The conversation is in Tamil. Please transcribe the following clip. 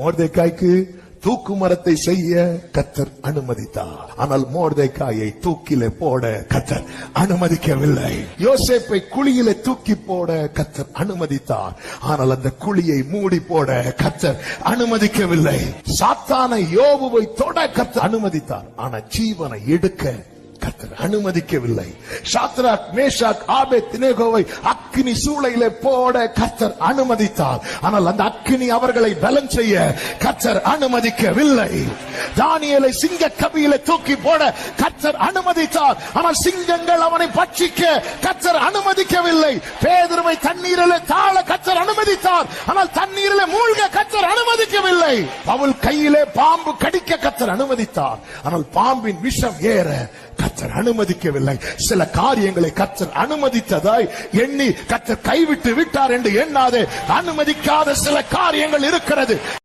மொர்தெக்காய்க்கு தூக்கு மரத்தை செய்ய கர்த்தர் அனுமதித்தார். ஆனால் மொர்தெக்காயை தூக்கிலே போட கர்த்தர் அனுமதிக்கவில்லை. யோசேப்பை குழியிலே தூக்கி போட கர்த்தர் அனுமதித்தார். ஆனால் அந்த குழியை மூடி போட கர்த்தர் அனுமதிக்கவில்லை. சாத்தானை யோபுவை தொட கர்த்தர் அனுமதித்தார். ஆனால் ஜீவனை எடுக்க கர்த்தர் அனுமதிக்கவில்லை. சாத்ராக், மேஷாக், ஆபேத்நேகோவை அக்கினி சூளையிலே போட கர்த்தர் அனுமதித்தார். ஆனால் அந்த அக்கினி அவர்களை பலம் செய்ய கர்த்தர் அனுமதிக்கவில்லை. தானியேலை சிங்க கபியிலே தூக்கி போட கர்த்தர் அனுமதித்தார். ஆனால் சிங்கங்கள் அவனை பட்சிக்க கர்த்தர் அனுமதிக்கவில்லை. பேதுருவை தண்ணீரிலே தாழ கர்த்தர் அனுமதித்தார். ஆனால் தண்ணீரிலே மூழ்க கர்த்தர் அனுமதிக்கவில்லை. பவுல் கையிலே பாம்பு கடிக்க கர்த்தர் அனுமதித்தார். ஆனால் பாம்பின் விஷம் ஏற கர்த்தர் அனுமதிக்கவில்லை. சில காரியங்களை கர்த்தர் அனுமதித்ததாய் எண்ணி கர்த்தர் கைவிட்டு விட்டார் என்று எண்ணாதே. அனுமதிக்காத சில காரியங்கள் இருக்கிறது.